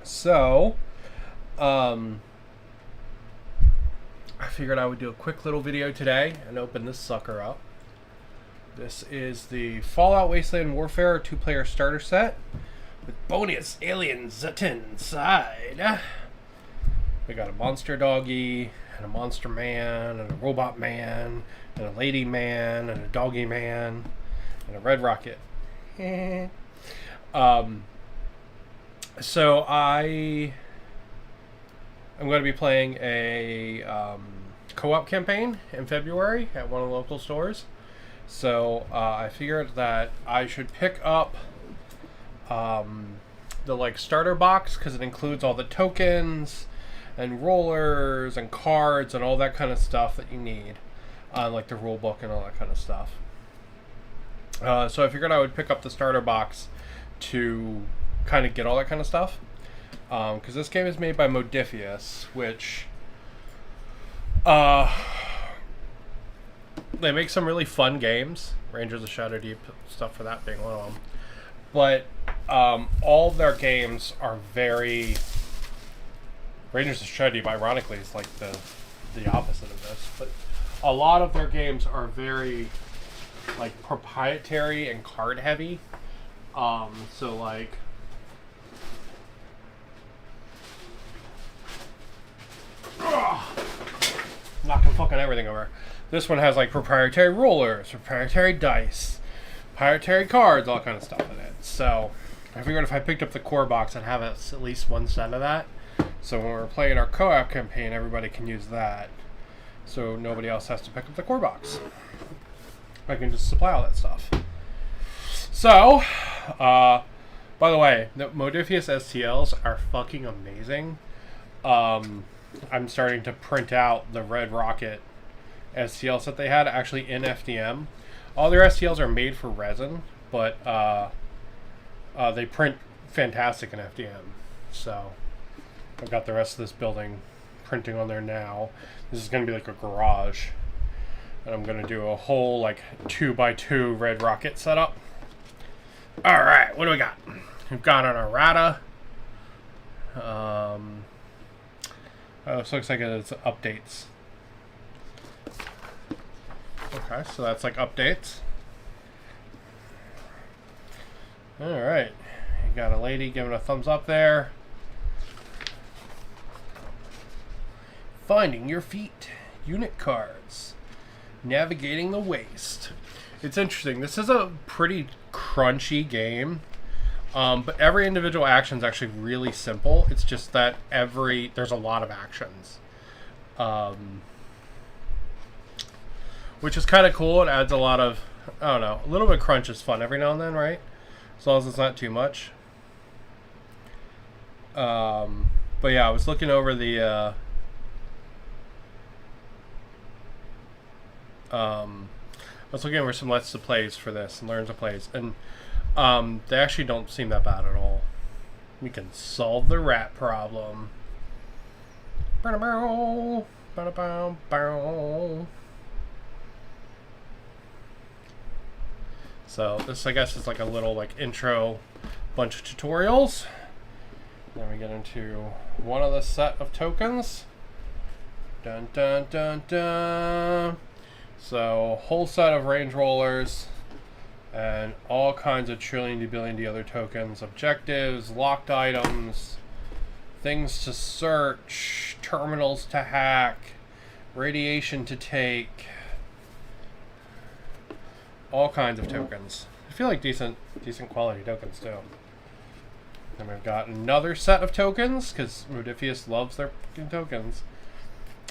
So, I figured I would do a quick little video today and open this sucker up. This is the Fallout Wasteland Warfare 2-player starter set with bonus alien Zutton inside. We got a monster doggy, and a monster man, and a robot man, and a lady man, and a doggy man, and a red rocket. So I'm going to be playing a co-op campaign in February at one of the local stores. So I figured that I should pick up the starter box, because it includes all the tokens and rollers and cards and all that kind of stuff that you need, like the rule book and all that kind of stuff. So I figured I would pick up the starter box to kind of get all that kind of stuff, because this game is made by Malifaux, which they make some really fun games. Rangers of Shadow Deep, stuff for that being one of them. But all of their games are very... Rangers of Shadow Deep, ironically, is like the opposite of this. But a lot of their games are very like proprietary and card heavy. So like... knocking fucking everything over. This one has like proprietary rollers, proprietary dice, proprietary cards, all kind of stuff in it. So I figured if I picked up the core box, I'd have at least one set of that. So when we're playing our co-op campaign, everybody can use that. So nobody else has to pick up the core box. I can just supply all that stuff. So, by the way, the Malifaux STLs are fucking amazing. I'm starting to print out the Red Rocket STLs that they had actually in FDM. All their STLs are made for resin, but they print fantastic in FDM. So I've got the rest of this building printing on there now. This is going to be like a garage. And I'm going to do a whole like 2x2 Red Rocket setup. Alright, what do we got? We've got an errata. This looks like it's updates. Okay, so that's like updates. Alright. You got a lady giving a thumbs up there. Finding your feet. Unit cards. Navigating the waste. It's interesting. This is a pretty crunchy game. But every individual action is actually really simple. It's just that there's a lot of actions. Which is kind of cool. It adds a lot of, I don't know, a little bit of crunch is fun every now and then, right? As long as it's not too much. But yeah, I was looking over the, I was looking over some Let's Plays for this and Learns to Plays, and they actually don't seem that bad at all. We can solve the rat problem. So this, I guess, is like a little like intro bunch of tutorials. Then we get into one of the set of tokens. Dun dun dun dun. So whole set of range rollers. And all kinds of trillion to billion to other tokens, objectives, locked items, things to search, terminals to hack, radiation to take, all kinds of tokens. I feel like decent quality tokens too. And we've got another set of tokens, because Malifaux loves their fucking tokens.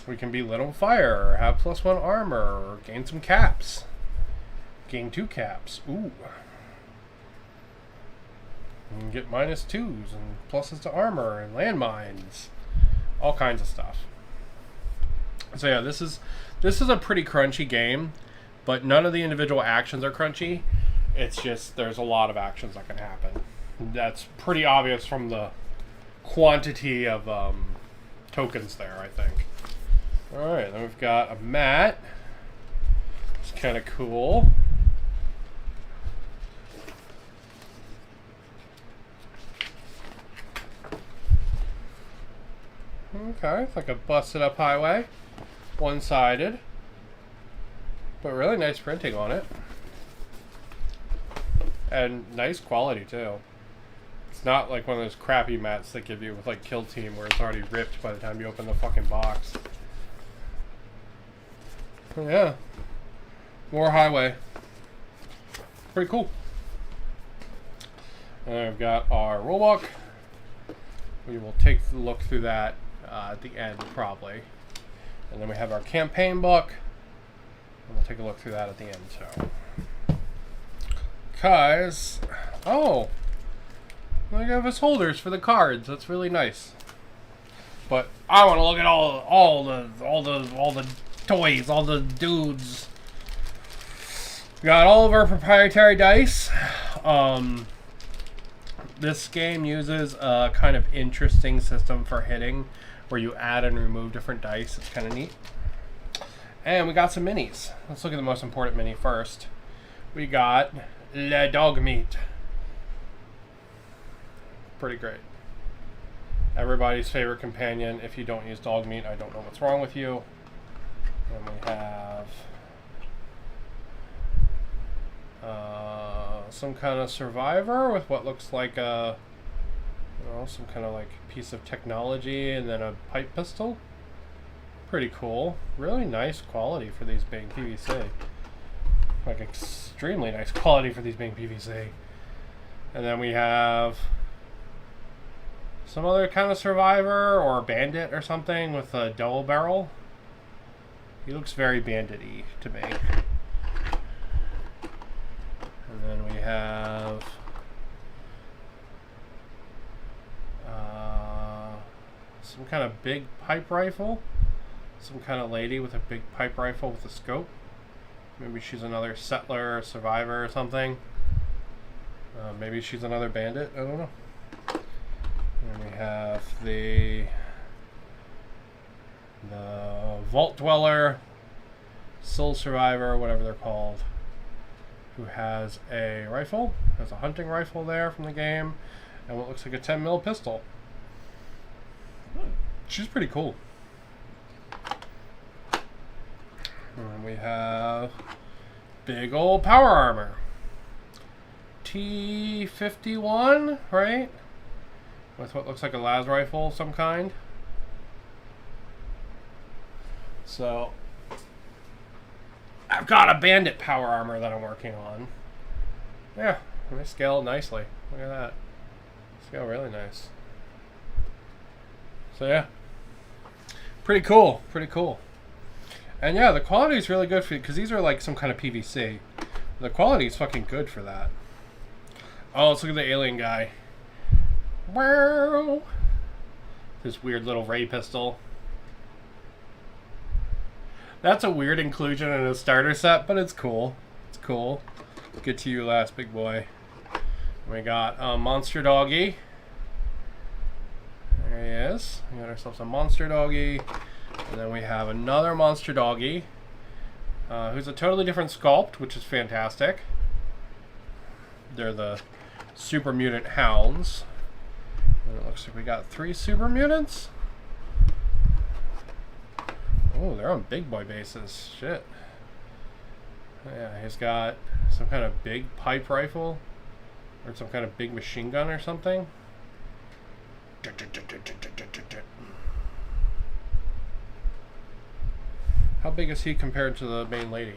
We can be lit on fire, or have +1 armor, or gain some caps. Gain 2 caps. Ooh. You can get -2s and pluses to armor and landmines. All kinds of stuff. So yeah, this is a pretty crunchy game, but none of the individual actions are crunchy. It's just there's a lot of actions that can happen. That's pretty obvious from the quantity of tokens there, I think. Alright, then we've got a mat. It's kind of cool. Okay, it's like a busted up highway. One-sided. But really nice printing on it. And nice quality too. It's not like one of those crappy mats they give you with like Kill Team where it's already ripped by the time you open the fucking box. Yeah. More highway. Pretty cool. And then we've got our rulebook. We will take a look through that at the end probably. And then we have our campaign book. And we'll take a look through that at the end too. Because, oh, look at his holders for the cards. That's really nice. But I want to look at all the toys, all the dudes. We got all of our proprietary dice. This game uses a kind of interesting system for hitting, where you add and remove different dice. It's kind of neat. And we got some minis. Let's look at the most important mini first. We got Le Dog Meat. Pretty great. Everybody's favorite companion. If you don't use dog meat, I don't know what's wrong with you. And we have some kind of survivor with what looks like a, some kind of like piece of technology, and then a pipe pistol. Pretty cool. Really nice quality for these being PVC. Like extremely nice quality for these being PVC. And then we have some other kind of survivor or bandit or something with a double barrel. He looks very bandit-y to me. And then we have some kind of big pipe rifle. Some kind of lady with a big pipe rifle with a scope. Maybe she's another settler or survivor or something. Maybe she's another bandit. I don't know. And we have the Vault Dweller, Soul Survivor, whatever they're called, who has a rifle. Has a hunting rifle there from the game, and what looks like a 10mm pistol. She's pretty cool. And we have big old power armor. T51, right? With what looks like a las rifle of some kind. So, I've got a bandit power armor that I'm working on. Yeah, they scale nicely. Look at that. Scale really nice. So yeah. Pretty cool. Pretty cool. And yeah, the quality is really good for because these are like some kind of PVC. The quality is fucking good for that. Oh, let's look at the alien guy. Wow. This weird little ray pistol. That's a weird inclusion in a starter set, but it's cool. It's cool. Get to you last, big boy. We got Monster Doggy. There he is. We got ourselves a Monster Doggy. And then we have another Monster Doggy, who's a totally different sculpt, which is fantastic. They're the Super Mutant Hounds. And it looks like we got 3 Super Mutants. Oh, they're on big boy bases. Shit. Yeah, he's got some kind of big pipe rifle, or some kind of big machine gun or something. How big is he compared to the main lady?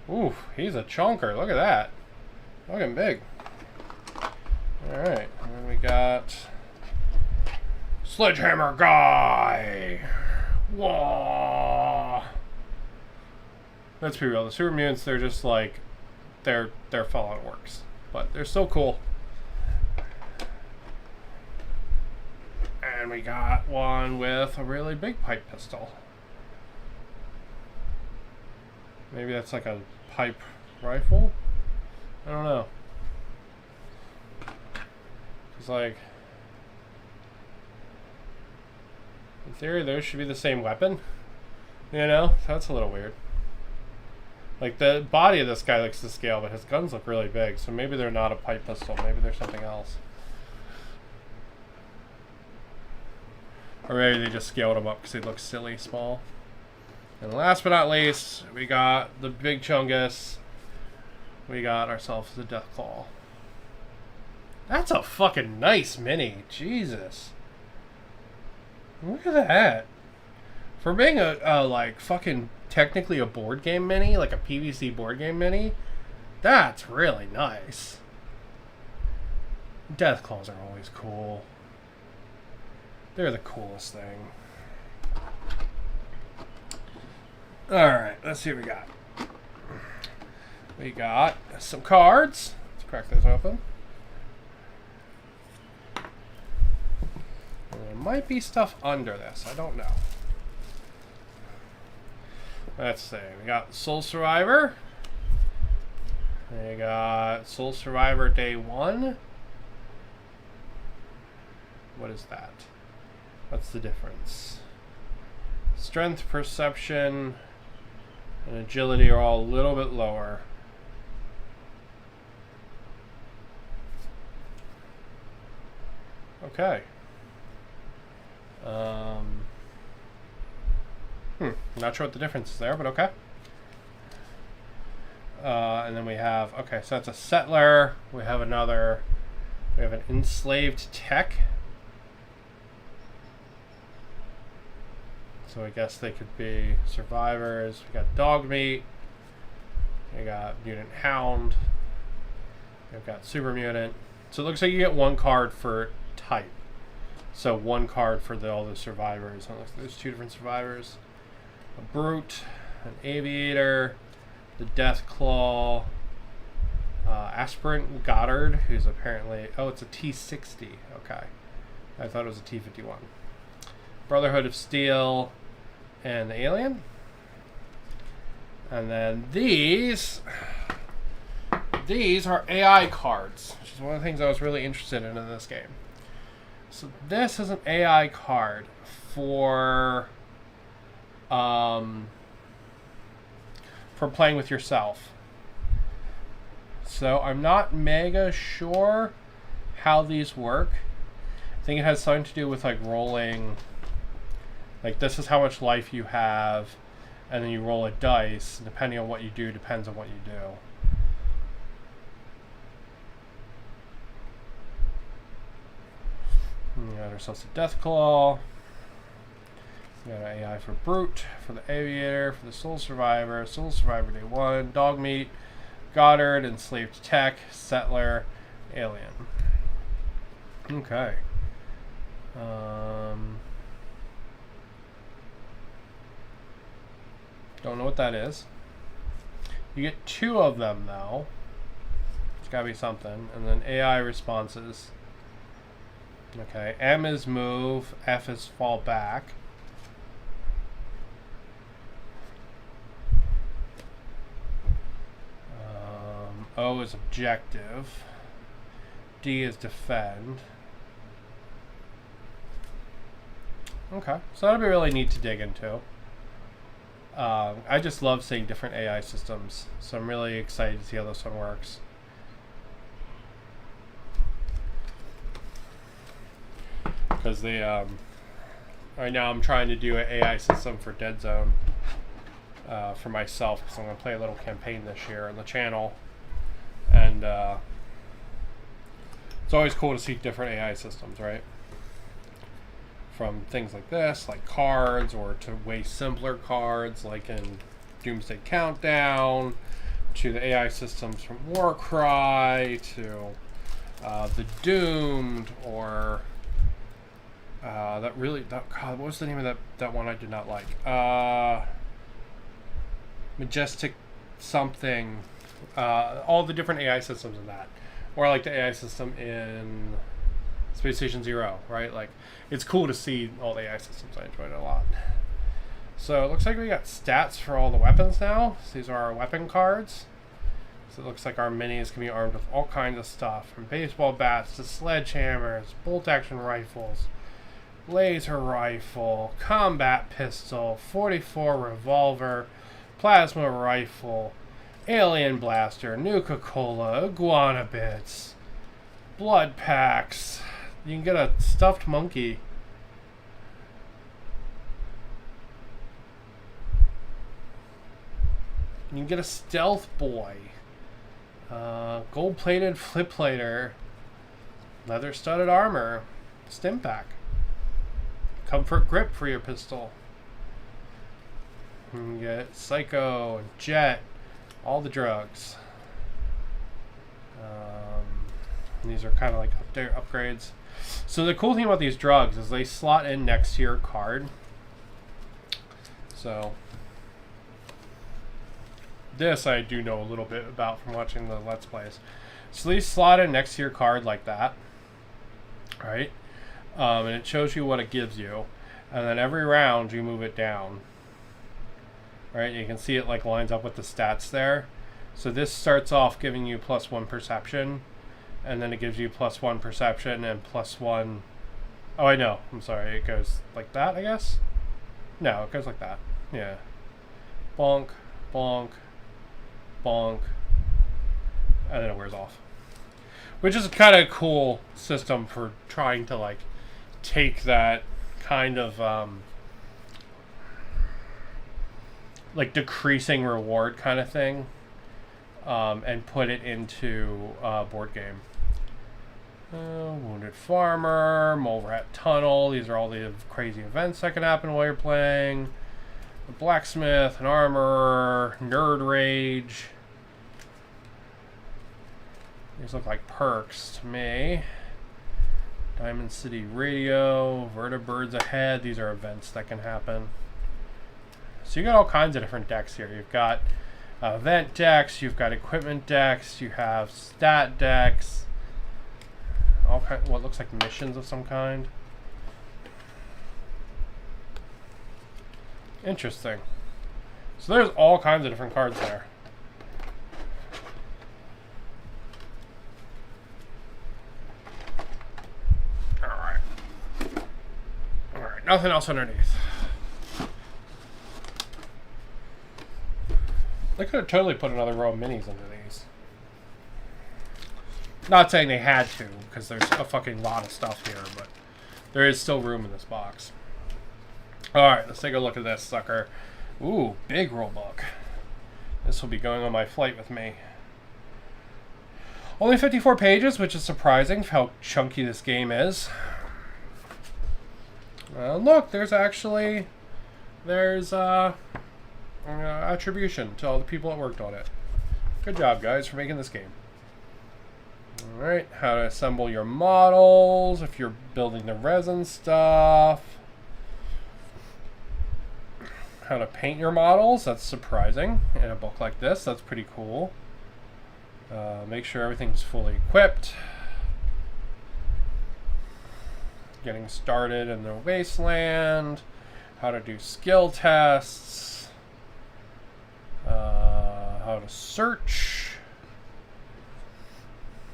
Ooh, he's a chonker. Look at that. Looking big. Alright, and then we got Sledgehammer Guy. Whoa. Let's be real. The Super Mutants, they're just like, they're Fallout works. But they're so cool. And we got one with a really big pipe pistol. Maybe that's like a pipe rifle? I don't know. It's like, in theory, those should be the same weapon. You know? That's a little weird. Like, the body of this guy looks to scale, but his guns look really big. So maybe they're not a pipe pistol. Maybe they're something else. Or maybe they just scaled them up because they look silly small. And last but not least, we got the big chungus. We got ourselves the Deathclaw. That's a fucking nice mini. Jesus. Look at that. For being a like fucking technically a board game mini, like a PVC board game mini, that's really nice. Deathclaws are always cool. They're the coolest thing. Alright, let's see what we got. We got some cards. Let's crack this open. There might be stuff under this. I don't know. Let's see. We got Soul Survivor. We got Soul Survivor Day 1. What is that? What's the difference? Strength, perception, and agility are all a little bit lower. Okay. Not sure what the difference is there, but okay. And then we have, okay, so that's a settler. We have another, we have an enslaved tech. So I guess they could be survivors. We got dog meat. We got mutant hound. We've got super mutant. So it looks like you get one card for type. So one card for all the survivors. There's two different survivors. A brute, an aviator, the Deathclaw, aspirant Goddard, who's apparently, oh, it's a T60. Okay, I thought it was a T51. Brotherhood of Steel, and the alien. And then these are AI cards, which is one of the things I was really interested in this game. So this is an AI card for playing with yourself. So I'm not mega sure how these work. I think it has something to do with like rolling. Like this is how much life you have, and then you roll a dice. And depending on what you do, depends on what you do. We got ourselves a Deathclaw. We got an AI for Brute, for the Aviator, for the Soul Survivor Day 1, Dog Meat, Goddard, Enslaved Tech, Settler, Alien. Okay. Don't know what that is. You get two of them though. It's gotta be something. And then AI responses. Okay, M is move, F is fall back. O is objective. D is defend. Okay, so that'll be really neat to dig into. I just love seeing different AI systems, so I'm really excited to see how this one works. Because right now I'm trying to do an AI system for Dead Zone for myself, because I'm going to play a little campaign this year on the channel. And it's always cool to see different AI systems, right? From things like this, like cards, or to way simpler cards, like in Doomsday Countdown, to the AI systems from Warcry, to the Doomed, or God, what was the name of that one I did not like? Majestic something. All the different AI systems in that, or like the AI system in Space Station Zero, right? Like, it's cool to see all the AI systems. I enjoyed it a lot. So it looks like we got stats for all the weapons now. So these are our weapon cards. So it looks like our minis can be armed with all kinds of stuff, from baseball bats to sledgehammers, bolt action rifles, laser rifle, combat pistol, 44 revolver, plasma rifle, alien blaster, Nuka-Cola, iguana bits, blood packs. You can get a stuffed monkey. You can get a stealth boy. Gold-plated flip plater. Leather-studded armor. Stim pack. Comfort grip for your pistol. You can get Psycho and Jet. All the drugs. These are kind of like upgrades. So the cool thing about these drugs is they slot in next to your card. So this I do know a little bit about from watching the Let's Plays. So these slot in next to your card like that. Right? And it shows you what it gives you. And then every round you move it down. Right? You can see it like lines up with the stats there. So this starts off giving you +1 perception. And then it gives you +1 perception and +1... Oh, I know. I'm sorry. It goes like that, I guess? No, it goes like that. Yeah. Bonk, bonk, bonk. And then it wears off. Which is a kind of cool system for trying to, like, take that kind of, like, decreasing reward kind of thing. And put it into a board game. Wounded Farmer, Mole Rat Tunnel. These are all the crazy events that can happen while you're playing. A Blacksmith, an Armorer, Nerd Rage. These look like perks to me. Diamond City Radio, Vertibirds Ahead. These are events that can happen. So you got all kinds of different decks here. You've got event decks, you've got equipment decks, you have stat decks. All kind, what looks like missions of some kind. Interesting. So there's all kinds of different cards there. Alright. Alright, nothing else underneath. They could have totally put another row of minis into these. Not saying they had to, because there's a fucking lot of stuff here, but there is still room in this box. Alright, let's take a look at this sucker. Ooh, big rule book. This will be going on my flight with me. Only 54 pages, which is surprising for how chunky this game is. Look, there's actually... There's, attribution to all the people that worked on it. Good job, guys, for making this game. Alright, how to assemble your models, if you're building the resin stuff. How to paint your models, that's surprising in a book like this, that's pretty cool. Make sure everything's fully equipped. Getting started in the wasteland. How to do skill tests. How to search.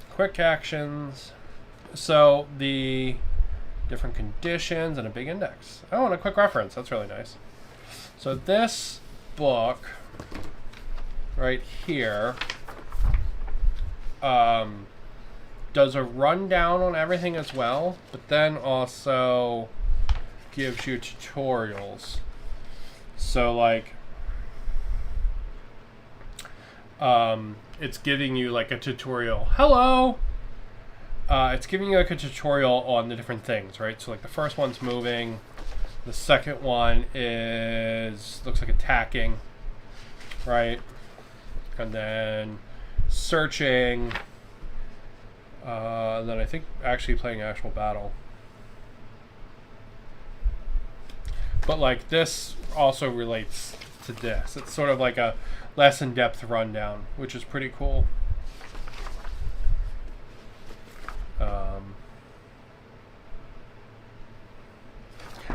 Quick actions. So the different conditions and a big index. Oh, and a quick reference. That's really nice. So this book right here does a rundown on everything as well, but then also gives you tutorials. So like it's giving you like a tutorial. Hello! It's giving you like a tutorial on the different things, right? So like the first one's moving. The second one is, looks like attacking, right? And then searching. And then I think actually playing actual battle. But like this also relates to this. It's sort of like a less in-depth rundown, which is pretty cool.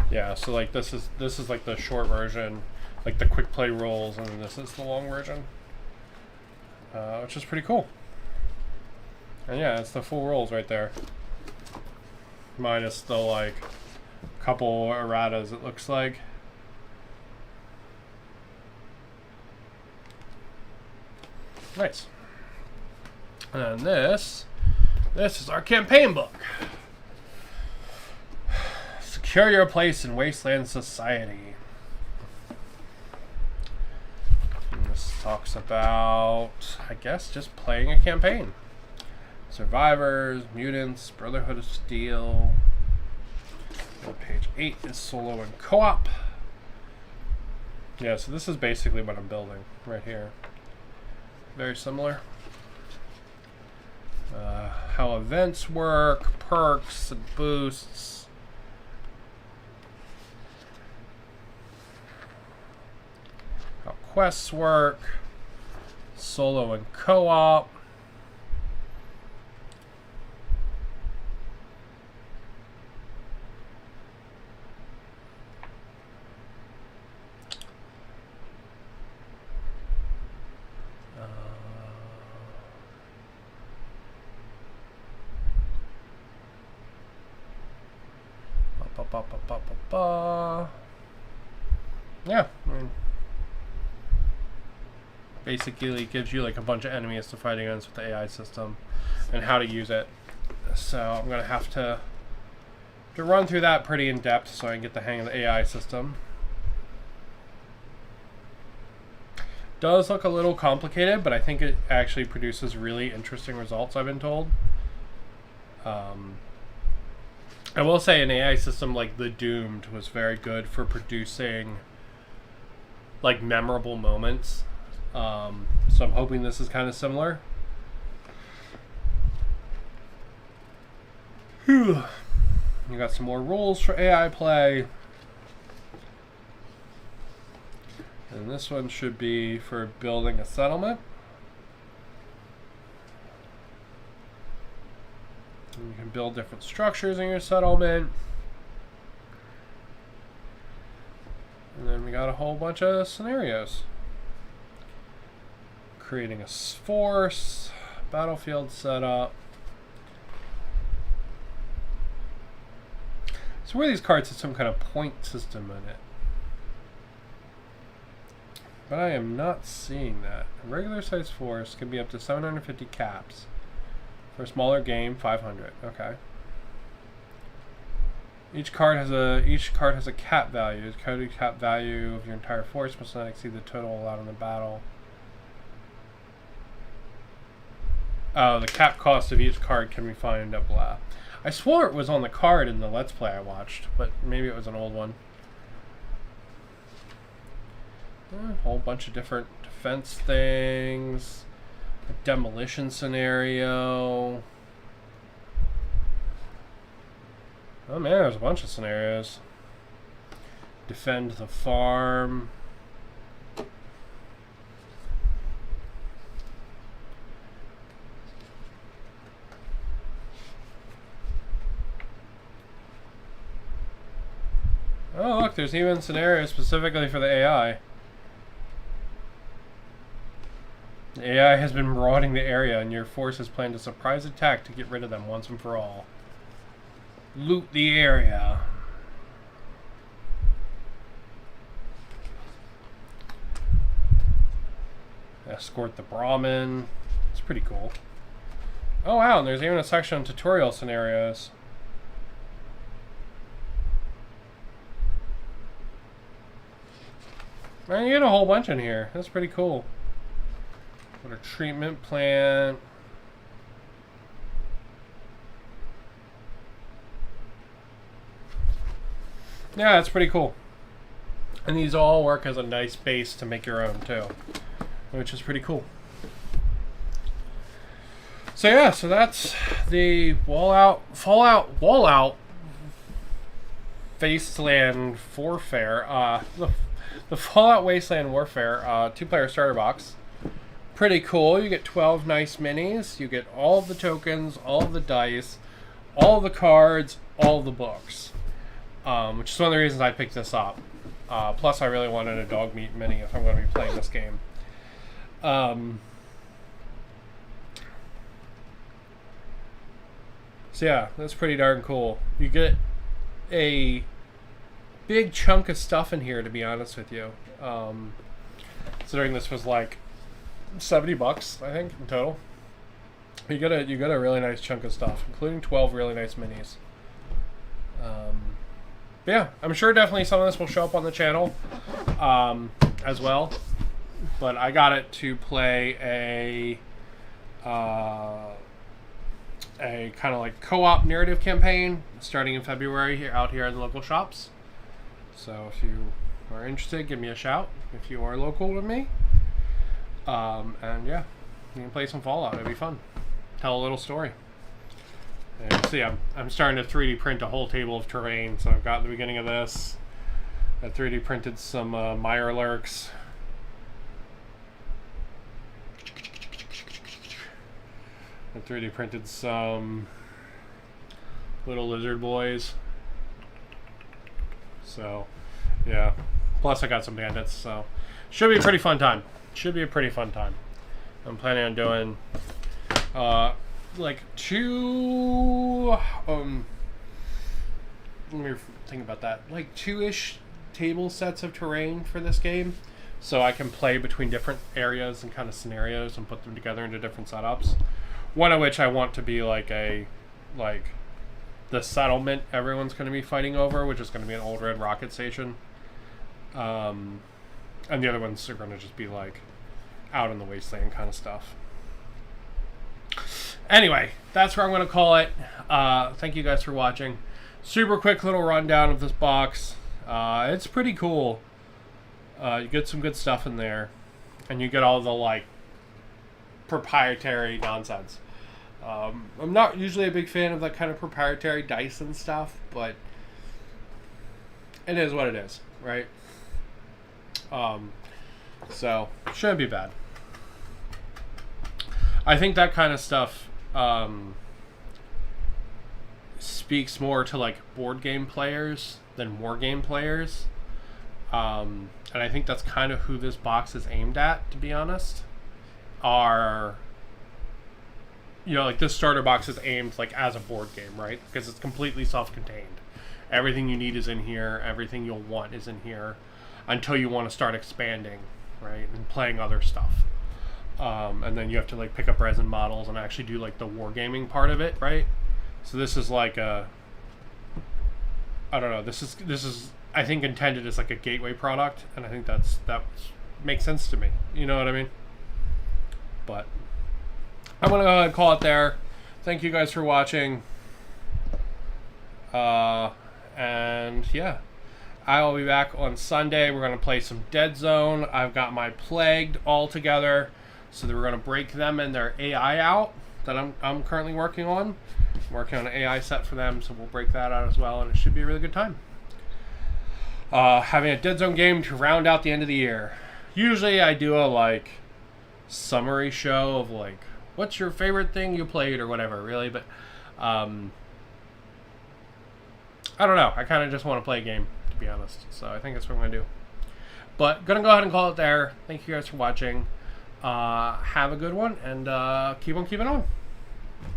Yeah, so like this is like the short version, like the quick play rules, and then this is the long version, which is pretty cool. And yeah, it's the full rules right there, minus the like couple erratas it looks like. Nice. And this is our campaign book. Secure your place in wasteland society. And this talks about, I guess, just playing a campaign. Survivors, mutants, Brotherhood of Steel. Page 8 is solo and co-op. Yeah, so this is basically what I'm building right here. Very similar. How events work, perks and boosts. How quests work, solo and co-op. Yeah, I mean, basically it gives you like a bunch of enemies to fight against with the AI system and how to use it. So I'm gonna have to run through that pretty in depth so I can get the hang of the AI system. Does look a little complicated, but I think it actually produces really interesting results, I've been told. I will say an AI system like the Doomed was very good for producing like memorable moments. So I'm hoping this is kind of similar. Whew. You got some more rules for AI play. And this one should be for building a settlement. And you can build different structures in your settlement. And then we got a whole bunch of scenarios. Creating a force, battlefield setup. So where these cards have some kind of point system in it. But I am not seeing that. A regular size force can be up to 750 caps. For a smaller game, 500. Okay. Each card has a cap value. The total cap value of your entire force must not exceed the total allowed in the battle. Oh, the cap cost of each card can be found at blah. I swore it was on the card in the Let's Play I watched, but maybe it was an old one. A whole bunch of different defense things. A demolition scenario. Oh man, there's a bunch of scenarios. Defend the farm. Oh look, there's even scenarios specifically for the AI. The AI has been marauding the area and your force has planned a surprise attack to get rid of them once and for all. Loot the area. Escort the Brahmin. It's pretty cool. Oh wow, and there's even a section on tutorial scenarios. Man, you get a whole bunch in here. That's pretty cool. What a treatment plant. Yeah, that's pretty cool. And these all work as a nice base to make your own too, which is pretty cool. So yeah, so that's the Fallout Wasteland Warfare. The Fallout Wasteland Warfare 2-player starter box. Pretty cool. You get 12 nice minis. You get all of the tokens, all of the dice, all of the cards, all of the books. Which is one of the reasons I picked this up. Plus, I really wanted a dog meat mini if I'm going to be playing this game. So yeah, that's pretty darn cool. You get a big chunk of stuff in here, to be honest with you. Considering this was like $70, I think, in total. You get a really nice chunk of stuff, including 12 really nice minis. But yeah, I'm sure definitely some of this will show up on the channel as well. but I got it to play a kind of like co-op narrative campaign starting in February out here in the local shops. So if you are interested, give me a shout if you are local with me. And yeah, you can play some Fallout. It'll be fun. Tell a little story. And see, I'm starting to 3D print a whole table of terrain. So I've got the beginning of this. I 3D printed some mire lurks. I 3D printed some little lizard boys. So, yeah. Plus I got some bandits, so should be a pretty fun time. Should be a pretty fun time. I'm planning on doing like two let me think about that. Like 2-ish table sets of terrain for this game. So I can play between different areas and kind of scenarios and put them together into different setups. One of which I want to be like the settlement everyone's going to be fighting over, which is going to be an old red rocket station. And the other ones are going to just be like out in the wasteland kind of stuff. Anyway, that's where I'm going to call it. Thank you guys for watching. Super quick little rundown of this box. It's pretty cool. You get some good stuff in there. And you get all the like proprietary nonsense. I'm not usually a big fan of that kind of proprietary dice and stuff, but it is what it is, right? So shouldn't be bad. I think that kind of stuff speaks more to like board game players than war game players, and I think that's kind of who this box is aimed at, to be honest. Like this starter box is aimed like as a board game, right? Because it's completely self-contained. Everything you need is in here. Everything you'll want is in here until you want to start expanding, right? And playing other stuff. And then you have to like pick up resin models and actually do like the wargaming part of it, right? So this is like I don't know. This is I think intended as like a gateway product, and I think that makes sense to me. You know what I mean? But I'm going to go ahead and call it there. Thank you guys for watching. And yeah, I will be back on Sunday. We're going to play some Dead Zone. I've got my Plagued all together. So that we're going to break them and their AI out that I'm currently working on. I'm working on an AI set for them, so we'll break that out as well, and it should be a really good time. Having a Dead Zone game to round out the end of the year. Usually I do a like summary show of like, what's your favorite thing you played or whatever, really, but I don't know. I kind of just want to play a game, to be honest. So I think that's what I'm going to do. But going to go ahead and call it there. Thank you guys for watching. Have a good one, and keep on keeping on.